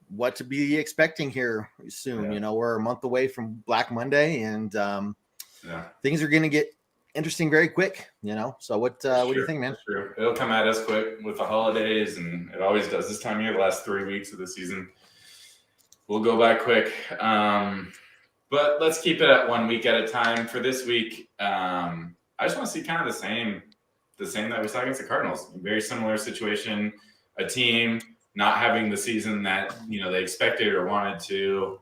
what to be expecting here soon. Yeah. We're a month away from Black Monday, and things are going to get interesting very quick. So what do you think, man? That's true. It'll come at us quick with the holidays, and it always does this time of year. The last 3 weeks of the season will go by quick. But let's keep it at 1 week at a time. For this week, I just want to see kind of the same that we saw against the Cardinals. Very similar situation. A team not having the season that they expected or wanted to.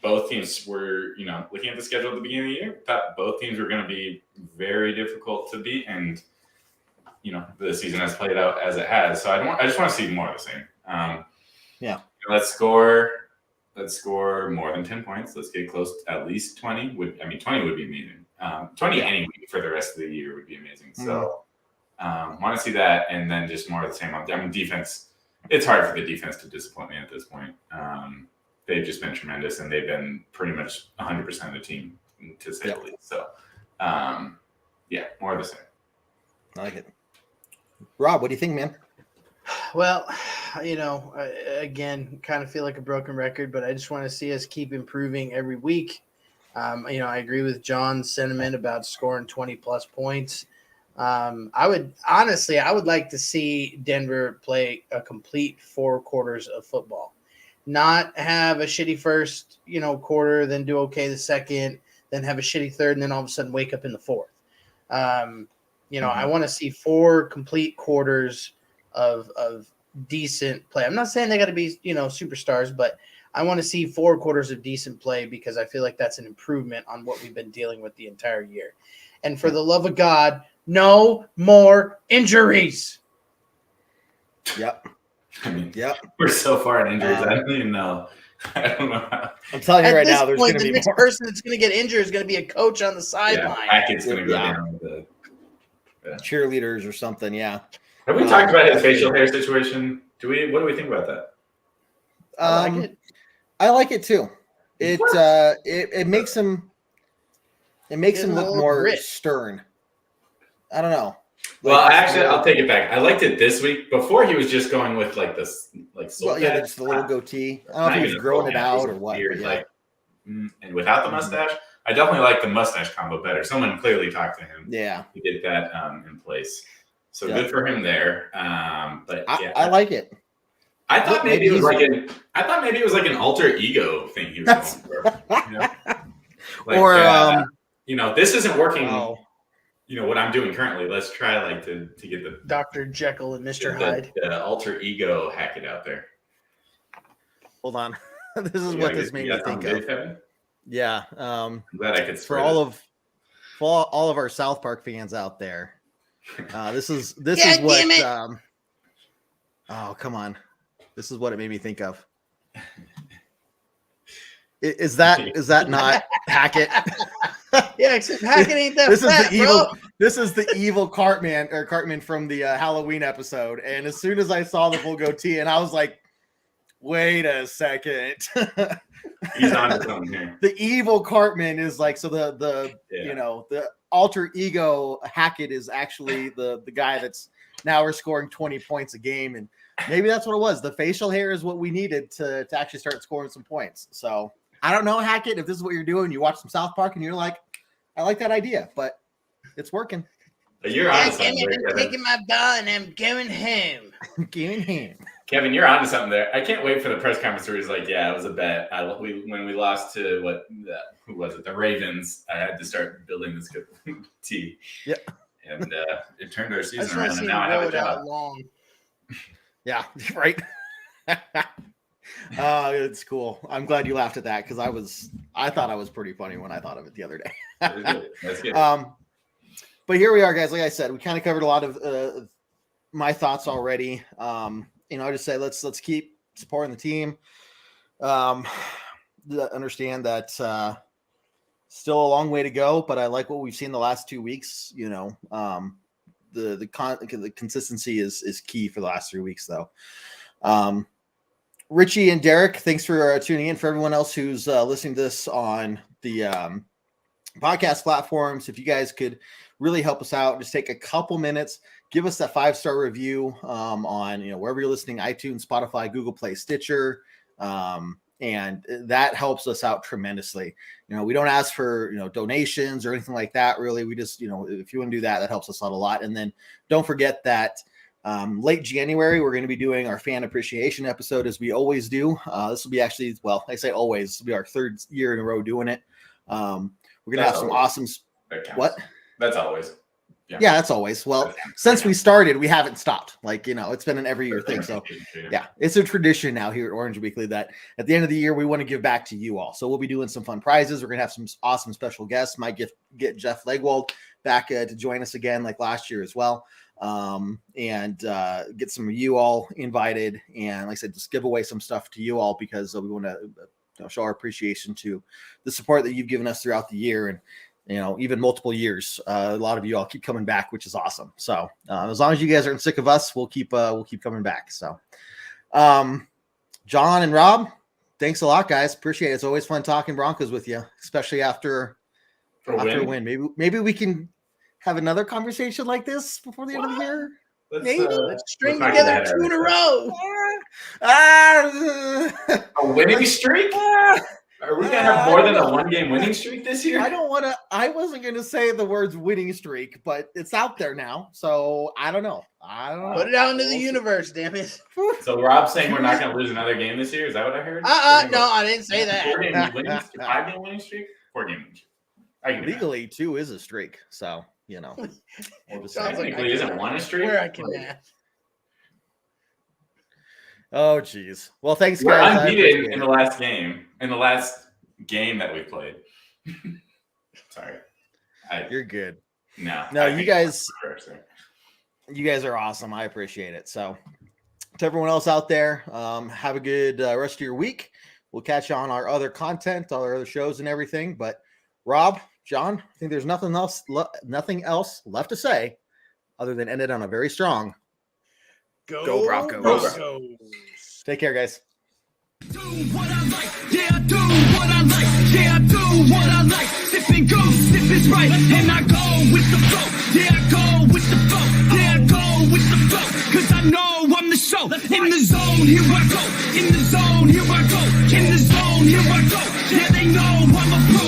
Both teams were, looking at the schedule at the beginning of the year, thought both teams were going to be very difficult to beat, and the season has played out as it has. So I just want to see more of the same. Let's score more than 10 points. Let's get close to at least 20. 20 would be amazing. 20 anyway for the rest of the year would be amazing. So want to see that, and then just more of the same. Defense, it's hard for the defense to disappoint me at this point. They've just been tremendous, and they've been pretty much 100% of the team, to say the least. So, more of the same. I like it. Rob, what do you think, man? Well, again, kind of feel like a broken record, but I just want to see us keep improving every week. I agree with John's sentiment about scoring 20-plus points. I would like to see Denver play a complete 4 quarters of football. Not have a shitty first, quarter, then do okay the second, then have a shitty third, and then all of a sudden wake up in the fourth. I want to see 4 complete quarters of decent play. I'm not saying they got to be, superstars, but I want to see 4 quarters of decent play because I feel like that's an improvement on what we've been dealing with the entire year. And for the love of God, no more injuries. Yep. We're so far in injuries. I don't even know. I don't know how. I'm telling you right now, there's going to be the next person that's going to get injured is going to be a coach on the sideline. Hackett's going to go down with the cheerleaders or something. Yeah. Have we talked about his facial hair situation? What do we think about that? I like it too. It makes him look more stern. I don't know. Well, I'll take it back. I liked it this week. Before he was just going with this just the little goatee. I don't know if he was growing it out or what. Weird, and without the mustache, I definitely like the mustache combo better. Someone clearly talked to him. Yeah. To get that in place. So good for him there. But yeah, I like it. I thought maybe it was like an alter ego thing he was going for. You know? Like, or this isn't working. What I'm doing currently. Let's try to get the Dr. Jekyll and Mr. Hyde. The alter ego hack it out there. Hold on. This is what this made me think of. Kevin? Yeah. I'm glad I could for all of our South Park fans out there. This is what oh, come on. This is what it made me think of. Is that not Hackett? Yeah, except Hackett ain't that fat, bro. This is the evil Cartman from the Halloween episode. And as soon as I saw the full goatee, and I was like, wait a second. He's on to something here. The evil Cartman is like, so the alter ego Hackett is actually the guy that's now we're scoring 20 points a game. And maybe that's what it was. The facial hair is what we needed to actually start scoring some points. So I don't know, Hackett, if this is what you're doing. You watch some South Park and you're like, I like that idea, but it's working. But you're on something there, I'm taking my ball and I'm going home. Kevin, you're onto something there. I can't wait for the press conference where he's like, "Yeah, it was a bet. When we lost to who was it? The Ravens. I had to start building this good tee. Yeah, and it turned our season around, and now I have a job." Yeah, right. It's cool. I'm glad you laughed at that because I thought I was pretty funny when I thought of it the other day. That's good. But here we are, guys. Like I said, we kind of covered a lot of my thoughts already. I just say let's keep supporting the team. Understand that still a long way to go, but I like what we've seen the last 2 weeks. The consistency is key for the last 3 weeks, though. Richie and Derek, thanks for tuning in. For everyone else who's listening to this on the podcast platforms, if you guys could really help us out, just take a couple minutes, give us that 5-star review on wherever you're listening, iTunes, Spotify, Google Play, Stitcher, and that helps us out tremendously. We don't ask for donations or anything like that. Really, we just if you want to do that, that helps us out a lot. And then don't forget that late January we're going to be doing our fan appreciation episode as we always do. This will be actually, well, I say always, this will be our 3rd year in a row doing it. We're going to have some awesome. What? That's always. Yeah, that's always. Well, since we started, we haven't stopped. It's been an every year thing. So yeah, it's a tradition now here at Orange Weekly that at the end of the year, we want to give back to you all. So we'll be doing some fun prizes. We're going to have some awesome special guests. Might get Jeff Legwold back to join us again like last year as well. And get some of you all invited. And like I said, just give away some stuff to you all because we want to show our appreciation to the support that you've given us throughout the year. And even multiple years. A lot of you all keep coming back, which is awesome. So as long as you guys aren't sick of us, we'll keep coming back. So John and Rob, thanks a lot, guys. Appreciate it. It's always fun talking Broncos with you, especially after a win. Maybe we can have another conversation like this before the end of the year. Let's string together 2 in a row. A winning streak? Are we going to have more than a 1-game winning streak this year? I wasn't going to say the words winning streak, but it's out there now. So I don't know. Put it out into the universe, damn it. So Rob's saying we're not going to lose another game this year? Is that what I heard? No, I didn't say that. 5-game winning streak? 4-game winning streak. Legally, 2 is a streak. So, Technically, isn't 1 a streak? Where I can ask. Oh, geez. Well, thanks, We're guys. unbeaten in the last game that we played. Sorry. You're good. No, you guys are awesome. I appreciate it. So to everyone else out there, have a good rest of your week. We'll catch you on our other content, all our other shows and everything. But Rob, John, I think there's nothing else left to say other than end it on a very strong Go Broncos. Take care, guys. Do what I like, yeah, do what I like, yeah, do what I like. Sip and go, sip is right, and I go with the flow, yeah, I go with the flow, yeah, I go with the flow, cause I know I'm the show. In the zone, here I go, in the zone, here I go, in the zone, here I go, yeah, they know I'm a pro.